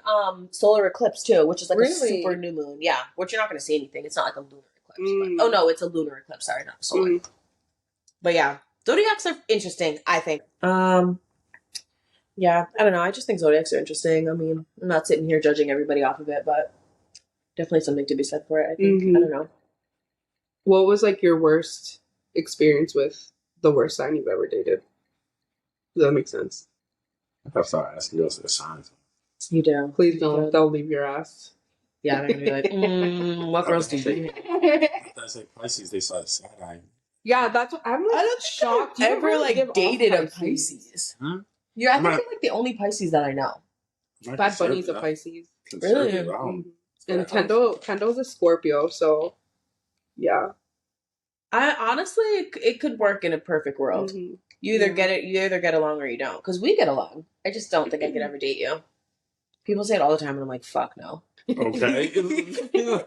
solar eclipse too, which is like a super new moon. Yeah, which you're not going to see anything. It's not like a lunar eclipse. But, oh no, it's a lunar eclipse. Sorry, not solar. But yeah, zodiacs are interesting. I think. Yeah, I don't know. I just think zodiacs are interesting. I mean, I'm not sitting here judging everybody off of it, but definitely something to be said for it. I think. I don't know. What was like your worst experience with the worst sign you've ever dated? Does that make sense? I start asking girls the signs. You do. Please don't. They'll leave your ass. Yeah, they're gonna be like, what girls do you? That's like Pisces. They saw side eye. Yeah, that's what I'm like. I don't shocked. think I've ever like dated a Pisces. Huh? Yeah, I think you're like the only Pisces that I know. Bad Bunny's a Pisces. Really? And Kendall's a Scorpio, so yeah. I honestly, it could work in a perfect world. Mm-hmm. You either get along or you don't. Because we get along. I just don't think I could ever date you. People say it all the time, and I'm like, fuck no. Okay.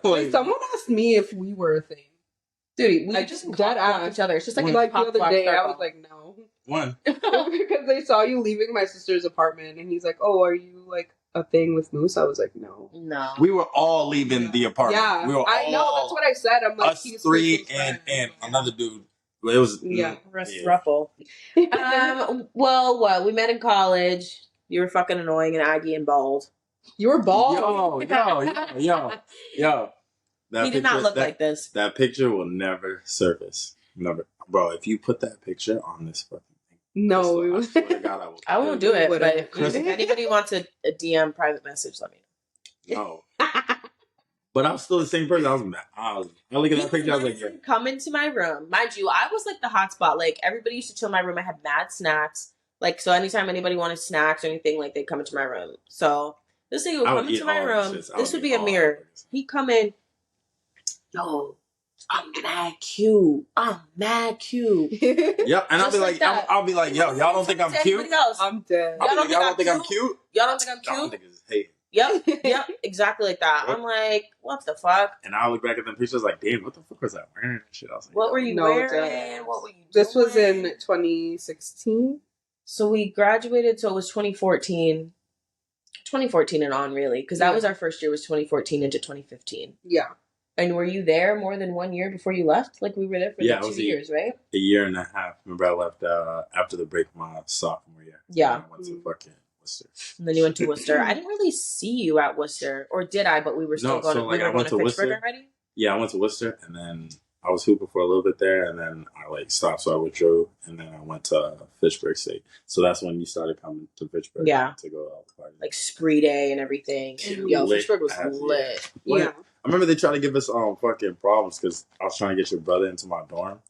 Like, someone asked me if we were a thing. Dude, we like, just dead ask each other. It's just like the other day, I was like, no. One. Because they saw you leaving my sister's apartment, and he's like, oh, are you like a thing with Moose? I was like, no. We were all leaving the apartment. Yeah, we were I know. That's what I said. I'm like, us three and another dude. It was Ruffle. Well, we met in college. You were fucking annoying and aggy and bald. You were bald. Yo. He did not look like this. That picture will never surface. Never, bro. If you put that picture on this fucking thing, no, I swear to God, I won't do it. But if anybody wants a DM private message, let me know. No. But I'm still the same person. I look at that picture. I was like, yeah. Come into my room, mind you. I was like the hot spot. Like everybody used to chill in my room. I had mad snacks. Like so, anytime anybody wanted snacks or anything, like they'd come into my room. So this thing would come into my room. This would be a mirror. He'd come in. Yo, I'm mad cute. Yep, and I'll be like, yo, y'all don't think I'm cute? I'm dead. Y'all don't think I'm cute? Y'all don't think I'm cute? Y'all don't think it's hate. Yep, exactly like that. I'm like, what the fuck? And I look back at them pictures like, damn, what the fuck was I wearing? Shit, I was like, what were you wearing? What were you doing? This was in 2016. So we graduated, so it was 2014. 2014 and on, really, because that was our first year, was 2014 into 2015. Yeah. And were you there more than 1 year before you left? Like, we were there for 2 years, right? A year and a half. Remember, I left after the break of my sophomore year. Yeah. And I went to fucking Worcester. And then you went to Worcester. I didn't really see you at Worcester. Or did I? But we were still going, we were going to Fitchburg already? Yeah, I went to Worcester, and then I was hooping for a little bit there, and then I stopped, so I withdrew, and then I went to Fitchburg State. So that's when you started coming to Fitchburg. Yeah. To go out party. Like spree day and everything. Yo, Fitchburg was lit. Yeah. I remember they tried to give us fucking problems because I was trying to get your brother into my dorm,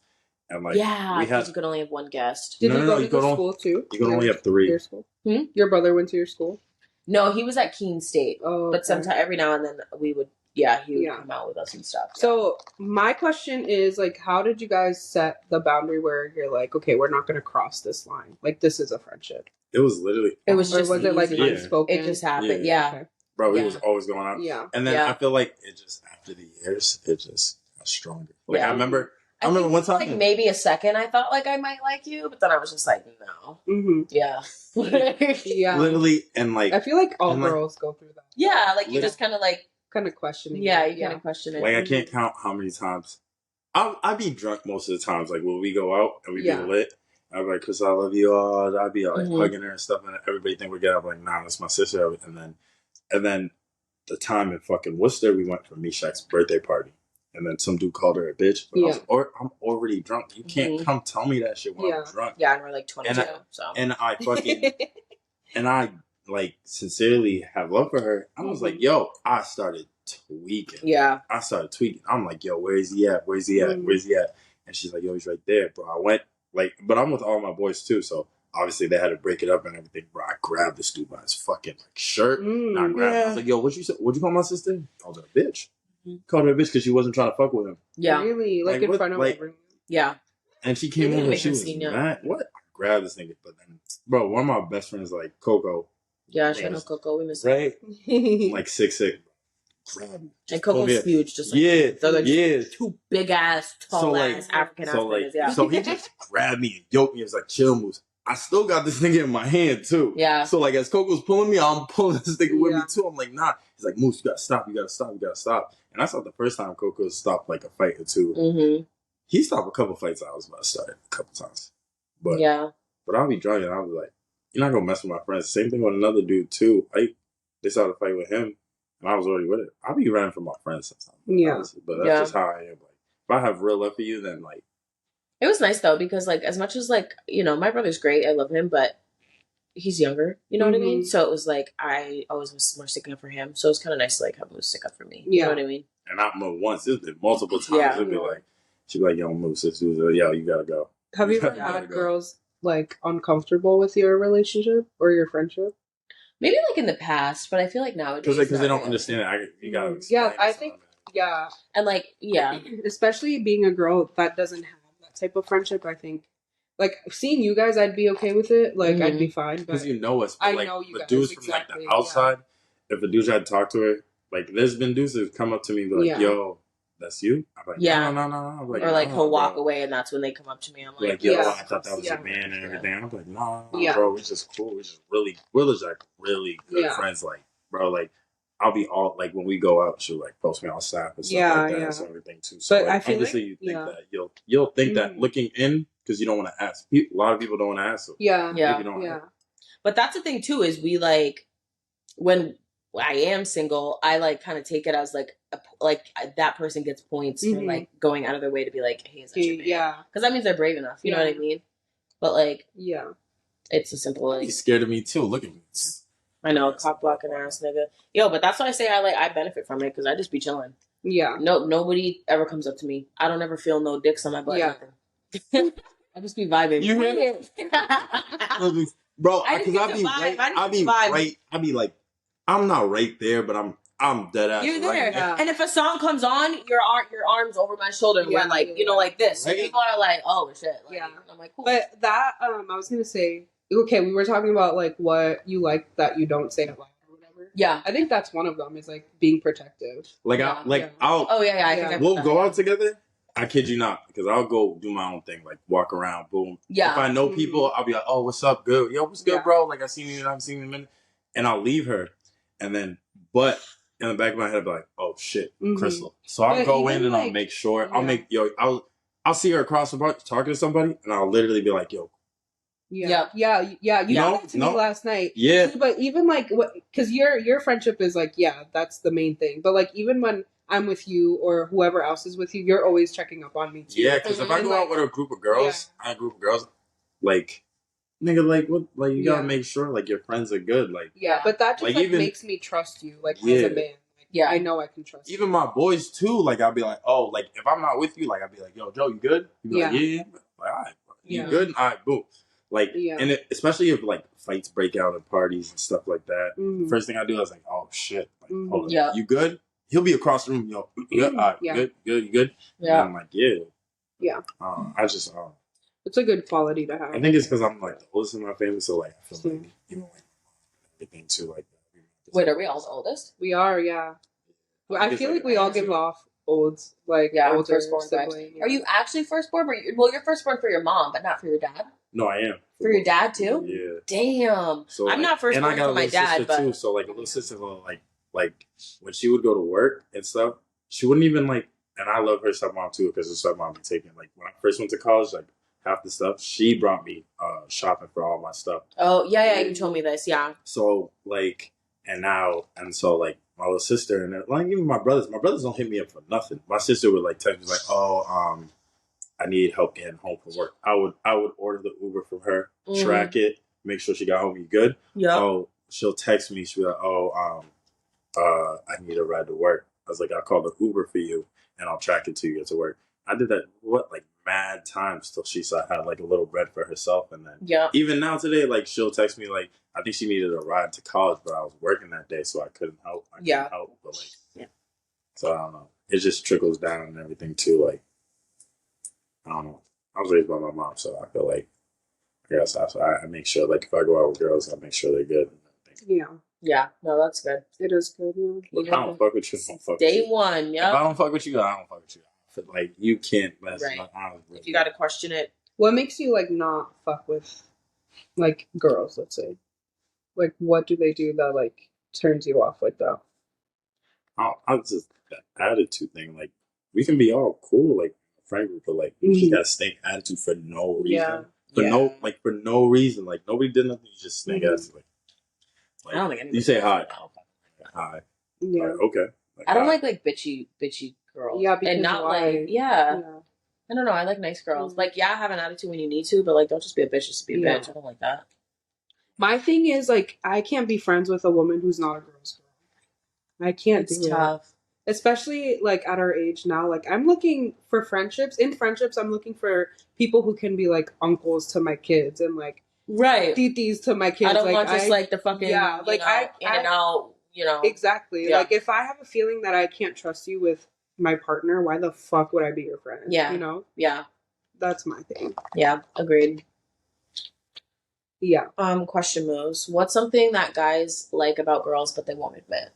and like we because had you could only have one guest. Did you go to you the could school too? You could only have 3. Your school? Your brother went to your school? No, he was at Keene State. Oh, but sometimes every now and then he would come out with us and stuff. So my question is like, how did you guys set the boundary where you're like, okay, we're not going to cross this line? Like, this is a friendship. It was literally. It was just. Or was it like unspoken? It just happened. Yeah. Okay. Bro, it was always going on. Yeah. And then I feel like it just after the years, it just got stronger. Like I remember one time, like maybe a second, I thought like I might like you, but then I was just like, no. Mm-hmm. Yeah. Yeah. Literally, and like I feel like all girls go through that. Yeah, like you just kind of like questioning. Yeah, you kind of question it. Like I can't count how many times I'd be drunk most of the times. Like when we go out and we be lit, I'd be like, "Cause I love you all." I'd be like hugging her and stuff, and everybody think we're getting up. Like, nah, that's my sister. And then the time in fucking Worcester, we went for Meshach's birthday party. And then some dude called her a bitch. But I'm already drunk. You can't come tell me that shit when I'm drunk. Yeah, and we're like 22. And I fucking... and I, like, sincerely have love for her. I was like, yo, I started tweaking. Yeah. I started tweaking. I'm like, yo, where is he at? Where's he at? Where's he at? And she's like, yo, he's right there, bro. I went, like... But I'm with all my boys, too, so... Obviously, they had to break it up and everything, bro. I grabbed this dude by his fucking like shirt. And I grabbed him. I was like, yo, what'd you call my sister? Called her a bitch. Called her a bitch because she wasn't trying to fuck with him. Yeah. Really? Like in front of everyone? Yeah. And she came over and she was mad. What? I grabbed this nigga. But then, bro, one of my best friends, like Coco. Yeah, she knows Coco. We miss her. Right? Like 6'6". Grab me. And Coco's huge. Just like, they're like 2 big ass, tall ass African Africans. So he just grabbed me and yoked me. It was like chill moves. I still got this nigga in my hand too. Yeah. So like as Coco's pulling me, I'm pulling this nigga with me too. I'm like, nah. He's like, Moose, you gotta stop. You gotta stop. You gotta stop. And that's not the first time Coco stopped like a fight or two. Mm-hmm. He stopped a couple fights I was about to start a couple times. But I'll be drunk and I'll be like, you're not gonna mess with my friends. Same thing with another dude too. They started a fight with him and I was already with it. I'll be running from my friends sometimes. Yeah. Honestly. But that's just how I am. Like if I have real love for you, then like it was nice though because like as much as like my brother's great, I love him, but he's younger. You know what I mean? So it was like I always was more sticking up for him. So it was kind of nice to like have him stick up for me. You know what I mean? And not once. It's been multiple times. It'd be like she'd be like, "Yo, Moose, this dude's yo, you gotta go." Have you ever had girls like uncomfortable with your relationship or your friendship? Maybe like in the past, but I feel like nowadays because they don't understand it. You gotta explain I think and like especially being a girl that doesn't have type of friendship, I think like seeing you guys I'd be okay with it, like I'd be fine because you know us. I like, know you the guys dudes from like the outside, if a dude tried to talk to her, like there's been dudes that come up to me and be like, yo, that's you? I'm like, no. Like, or like he'll walk away and that's when they come up to me. I'm like, yo, I thought that was your man and everything. I'm like, no, bro, we're just cool. We're just we're just like really good friends. Like, bro, like I'll be all like when we go out, she'll like post me on Snap and stuff like that and everything too. So but like, I feel obviously like, you think that you'll think that looking in because you don't want to ask. A lot of people don't want to ask. So But that's the thing too is we like when I am single, I like kind of take it as like that person gets points for like going out of their way to be like, hey, is that your man? Yeah, because that means they're brave enough. You know what I mean? But like, it's a simple like. He's scared of me too. Look at me. I know, cock blocking ass nigga. Yo, but that's why I say I benefit from it because I just be chilling. Yeah. No, nobody ever comes up to me. I don't ever feel no dicks on my butt. Yeah. I just be vibing. You hear me? Bro, because I be like, I'm not right there, but I'm dead ass. You're there. Right. And if a song comes on, your arms over my shoulder and we're like, like this. Right. So people are like, oh shit. Like, I'm like, cool. But that, I was gonna say, okay, we were talking about like what you like that you don't say out loud or whatever. Yeah, I think that's one of them is like being protective. Like I'll. Oh yeah. I think we'll go out together. I kid you not, because I'll go do my own thing, like walk around, boom. Yeah. If I know people, I'll be like, oh, what's up, good? Yo, what's good, bro? Like I seen you, I haven't seen you in a minute, and I'll leave her, and then but in the back of my head, I'll be like, oh shit, Crystal. So I'll go in and I'll make sure I'll see her across the bar talking to somebody, and I'll literally be like, yo. Yeah. You did that to me last night. Yeah. But even like, because your friendship is like, that's the main thing. But like, even when I'm with you or whoever else is with you, you're always checking up on me too. Yeah, because if I go out with a group of girls, like, nigga, like, what, like, you gotta make sure like your friends are good. Like, but that just like makes me trust you, like as a man. Yeah. I know I can trust Even my boys too. Like I'll be like, oh, like if I'm not with you, like I'll be like, yo, Joe, you good? You be like, yeah. Like, all right, you good? All right, boom. Like, and especially if like fights break out at parties and stuff like that. First thing I do is like, oh shit, like, hold on, you good? He'll be across the room, yo, you good, you good? Yeah. And I'm like, yeah. I just, it's a good quality to have. I think it's because I'm like the oldest in my family, so like I feel like like everything too like that. Wait, are we all the oldest? We are, yeah. I feel like we all give off olds, like older firstborn siblings. Are you actually firstborn? Well, you're firstborn for your mom, but not for your dad. No, I am. For your dad too? Yeah. Damn. So I'm not firstborn for my dad, but too. So like a little sister, like when she would go to work and stuff, she wouldn't even like. And I love her stepmom too because her stepmom would take it. Like when I first went to college, like half the stuff she brought me shopping for all my stuff. Oh yeah, you told me this, yeah. So like, so like my little sister and like even my brothers don't hit me up for nothing. My sister would like text me like, oh, I need help getting home from work. I would order the Uber from her, track it, make sure she got home. You good? Yeah. Oh, she'll text me. She'll be like, I need a ride to work. I was like, I'll call the Uber for you and I'll track it till you get to work. I did that like mad times till she had like a little bread for herself, and then even now today, like she'll text me like I think she needed a ride to college, but I was working that day, so I couldn't help. But like, so I don't know. It just trickles down and everything too. Like I don't know. I was raised by my mom, so I feel like I make sure like if I go out with girls, I make sure they're good. Yeah, no, that's good. It is good. Yeah. Look, I don't fuck with you. I don't fuck Day with you. one, yeah. If I don't fuck with you, I don't fuck with you. Like you can't mess. Right. With if you got to question it. What makes you like not fuck with like girls? Let's say, like what do they do that like turns you off like that? I just that attitude thing. Like we can be all cool, like frankly, but like you got a stink attitude for no reason. For no reason. Like nobody did nothing. You just stink attitude. Like, I don't think anybody. You say hi. Hi. Yeah. Like, okay. Like, I don't like bitchy girls. Yeah, because and not why? like I don't know. I like nice girls. Like have an attitude when you need to, but like don't just be a bitch just to be a bitch. I don't like that. My thing is like I can't be friends with a woman who's not a girl's girl. I can't do tough. It. Especially like at our age now. Like I'm looking for friendships. In friendships, I'm looking for people who can be like uncles to my kids and like titis to my kids. I don't like, want just like the fucking in and out. Exactly. Like if I have a feeling that I can't trust you with my partner, why the fuck would I be your friend? Yeah. Yeah. That's my thing. Yeah. Agreed. Yeah. Question moves. What's something that guys like about girls but they won't admit?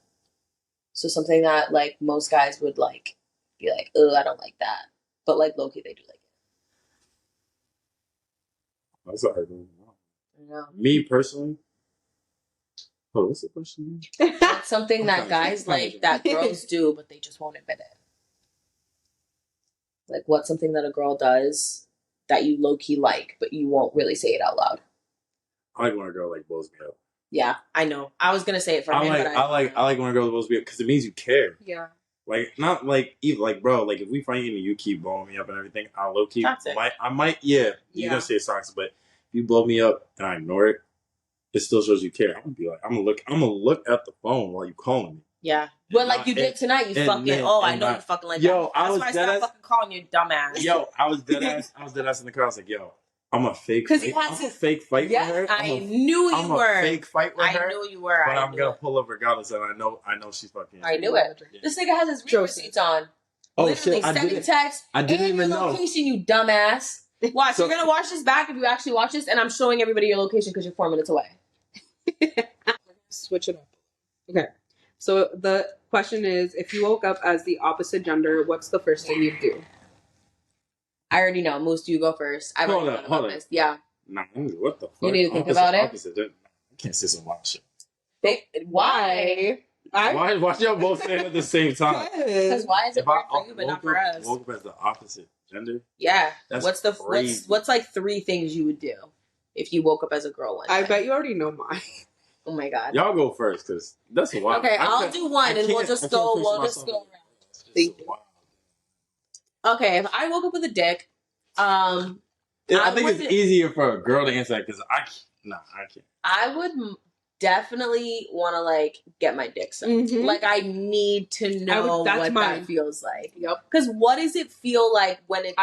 So something that like most guys would like be like, oh, I don't like that. But like low-key they do like it. That's a hard one. I know. Me personally. Oh, what's the question? It's something that guys like that girls do, but they just won't admit it. Like, what's something that a girl does that you low-key like, but you won't really say it out loud? I like when a girl like blows me up. Yeah, I know. I was gonna say it for him, but I like when a girl blows me up because it means you care. Yeah. Like not like even like bro, like if we fight and you keep blowing me up and everything, I'll low key I might you're gonna say it's toxic, but if you blow me up and I ignore it, it still shows you care. I'm gonna be like, I'm gonna look at the phone while you calling me. Yeah. But like you did tonight, you fucking I know you fucking like that. That's why I stopped fucking calling you dumbass. Yo, I was dead ass in the car. I was like, yo, I'm a fake fight. I'm a fake fight with her. I knew you were. I'm a fake fight with her. I knew you were. But I'm gonna pull up regardless, and I know she's fucking. I knew it. Yeah. This nigga has his real receipts on. Oh literally shit! sending text. I didn't even know. Location, you dumbass. Watch, you're gonna watch this back if you actually watch this, and I'm showing everybody your location because you're 4 minutes away. Switch it up. Okay. So the question is, if you woke up as the opposite gender, what's the first thing you'd do? I already know. Moose, do you go first? Hold on. Yeah. Nah, what the fuck? You need to think about it. I can't say some wild shit. Why? Why y'all both saying it at the same time? Because why is it weird for you but not for us? Woke up as the opposite gender? Yeah. That's what's like 3 things you would do if you woke up as a girl one day? I bet you already know mine. Oh my god. Y'all go first because that's wild. Okay, I'll do one and we'll just go around. Thank you. Okay, if I woke up with a dick, I think it's easier for a girl to answer that because I can't. definitely want to like get my dick sucked. Mhm. Like I need to know what that feels like. Yep. Because what does it feel like when it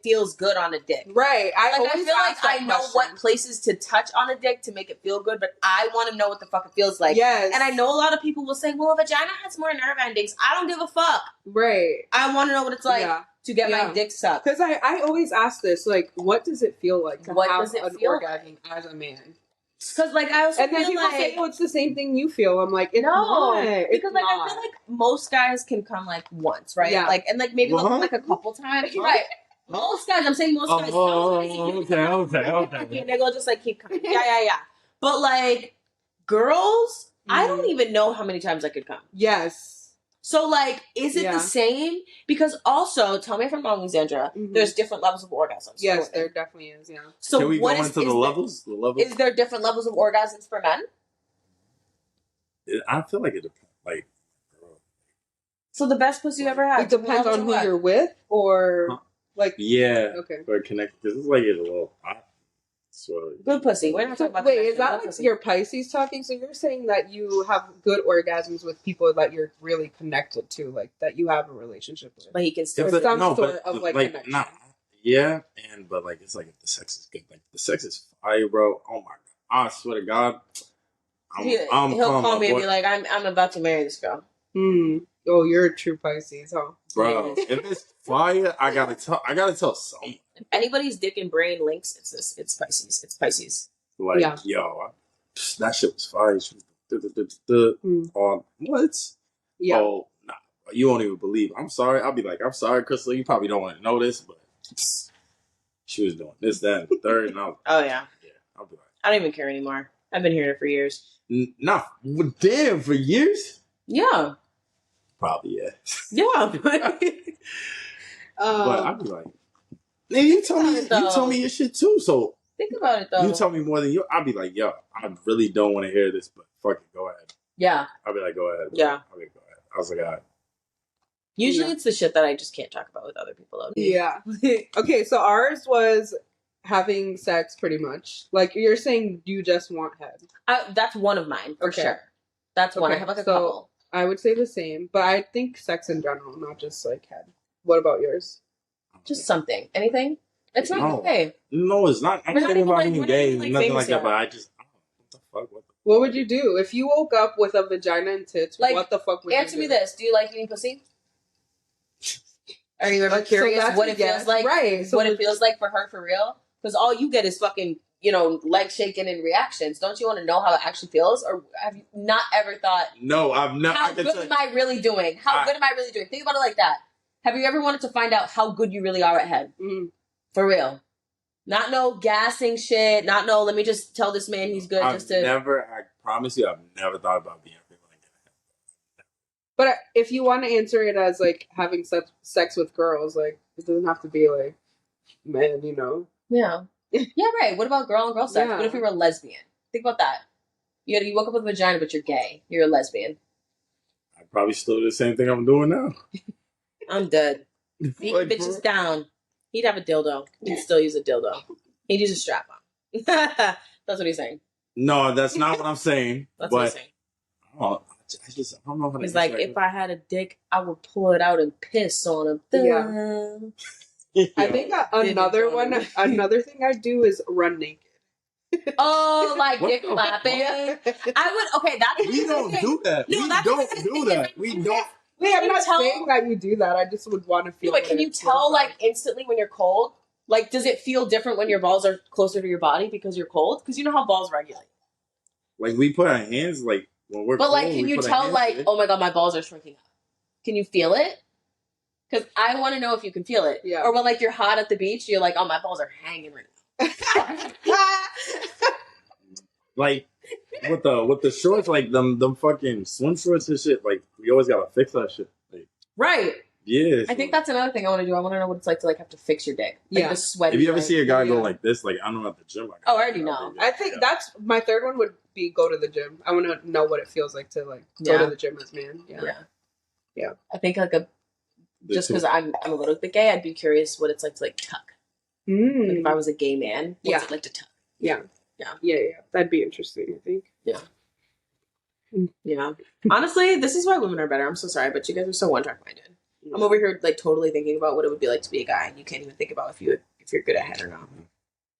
feels good on a dick? Right. I feel like I know what places to touch on a dick to make it feel good, but I want to know what the fuck it feels like. Yes. And I know a lot of people will say, "Well, a vagina has more nerve endings." I don't give a fuck. Right. I want to know what it's like to get my dick sucked. Because I always ask this, like, what does it feel like to have an orgasm as a man? Because like I also and then feel people like, say, "Oh, it's the same thing you feel." I'm like, it's not. Because like I feel like most guys can come like once, right? Yeah. Like and like maybe like a couple times, right? Most guys, I'm saying most guys. Okay. They go just like keep coming. Yeah. But like girls, I don't even know how many times I could come. Yes. So like, is it the same? Because also, tell me if I'm wrong, Xandra. There's different levels of orgasms. Yes, there definitely is. Yeah. So can we go into the levels? The levels. Is there different levels of orgasms for men? I feel like it depends. Like, so the best pussy you ever had. It depends on who you're with, or like. Yeah. Okay. Or connect because it's like it's a little. Good pussy. We're not talking about. Wait, is that like your Pisces talking? So you're saying that you have good orgasms with people that you're really connected to, like that you have a relationship with. But he can still some sort of like connection. Nah, yeah, but like it's like if the sex is good, like the sex is fire, bro. Oh my god, I swear to God, he'll call me and be like, "I'm about to marry this girl." Oh, you're a true Pisces, huh? Bro, if it's fire, I gotta tell someone. If anybody's dick and brain links, it's Pisces. It's Pisces. Like, yo, that shit was fire. What? Yeah. Oh, nah, you won't even believe. I'm sorry. I'll be like, I'm sorry, Crystal. You probably don't want to know this, but she was doing this, that, and the third. And oh yeah. I'll be like, I don't even care anymore. I've been hearing it for years. Nah, damn, for years. Yeah. Probably yeah. Yeah. But I'd be like, man, you told me your shit too. So think about it though. You tell me more than you. I'll be like, yo, I really don't want to hear this, but fuck it, go ahead. Yeah. I'll be like, go ahead. Yeah. I'll be like, go ahead. I was like, all right. Usually it's the shit that I just can't talk about with other people though. Yeah. Okay, so ours was having sex pretty much. Like you're saying you just want head. That's one of mine for sure. That's one. I have like a couple. I would say the same, but I think sex in general, not just like head. What about yours? Just something. Anything? It's not okay. No, it's not. I'm not thinking about being gay, nothing like that, but I just, what the fuck? What would you do? If you woke up with a vagina and tits, like, what the fuck would you do? Answer me this. Do you like eating pussy? Are you ever curious what it feels like? Right. So what it feels like for her for real? Because all you get is fucking, leg shaking and reactions. Don't you want to know how it actually feels? Or have you not ever thought? No, I've not. How good am I really doing? How good am I really doing? Think about it like that. Have you ever wanted to find out how good you really are at head? For real. Not no gassing shit. Not no, let me just tell this man he's good. I promise you, I've never thought about being like that. But if you want to answer it as like having sex with girls, like it doesn't have to be like men, Yeah. Yeah, right. What about girl and girl sex? What if you were a lesbian? Think about that. You woke up with a vagina, but you're gay. You're a lesbian. I'd probably still do the same thing I'm doing now. I'm dead. Beat bitches down. He'd have a dildo. He'd still use a dildo. He'd use a strap on. That's what he's saying. No, that's not what I'm saying. That's what he's saying. I don't know how to. He's like, if I had a dick, I would pull it out and piss on him. Yeah. I think another thing I do is run naked. Oh, like dick flapping. I would. Okay, that's. We don't do that. No, we don't do that. We don't. Wait, I'm not saying that you do that. I just would want to feel. But can you tell like instantly when you're cold? Like, does it feel different when your balls are closer to your body because you're cold? Because you know how balls regulate. Like we put our hands like when we're. But cold, like, can you tell like, oh my god, my balls are shrinking up? Can you feel it? Because I want to know if you can feel it. Yeah. Or when like you're hot at the beach, you're like, oh, my balls are hanging right now. Like with the shorts, like them fucking swim shorts and shit. Like we always gotta fix that shit. Like, right. Yeah. I think that's another thing I want to do. I want to know what it's like to like have to fix your dick. Like the sweaty. If you ever see a guy go like this, like I don't know at the gym. I already know. I think that's my third one would be go to the gym. I want to know what it feels like to like go to the gym as man. Yeah. I think like just because I'm a little bit gay, I'd be curious what it's like to like tuck. Like if I was a gay man, what's it like to tuck? Yeah. Yeah. That'd be interesting, I think. Yeah. Honestly, this is why women are better. I'm so sorry, but you guys are so one-track minded. Yeah. I'm over here like totally thinking about what it would be like to be a guy, and you can't even think about if you're good at head or not.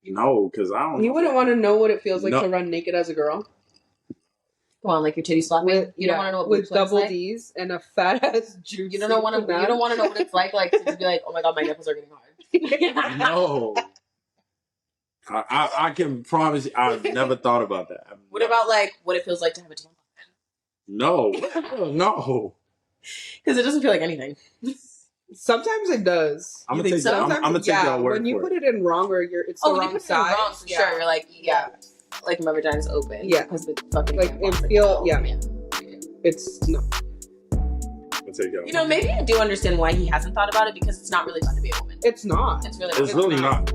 No, because I don't. You wouldn't want to know what it feels like to run naked as a girl. Go on, like your titties flopping. You don't want to know what with double D's and a fat ass juice. You don't want to know what it's like to just be like, oh my god, my nipples are getting hard. No. I can promise you, I've never thought about that. What about like what it feels like to have a tampon? No. Because it doesn't feel like anything. Sometimes it does. I'm gonna take your word when you for put it in wrong or it's the wrong size. Wrong, for sure. You're like, like my vagina's open. Yeah. Because the fucking like it feel It's no. You know, maybe I do understand why he hasn't thought about it because it's not really fun to be a woman. It's not. It's really not.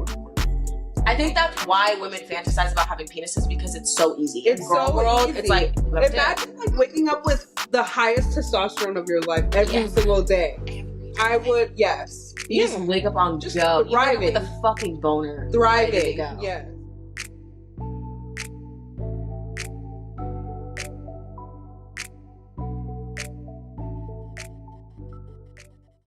I think that's why women fantasize about having penises because it's so easy. It's so easy. It's like imagine like waking up with the highest testosterone of your life every single day. I would, yes. You just wake up on just go. thriving. You wake up with a fucking boner. Thriving. Yeah.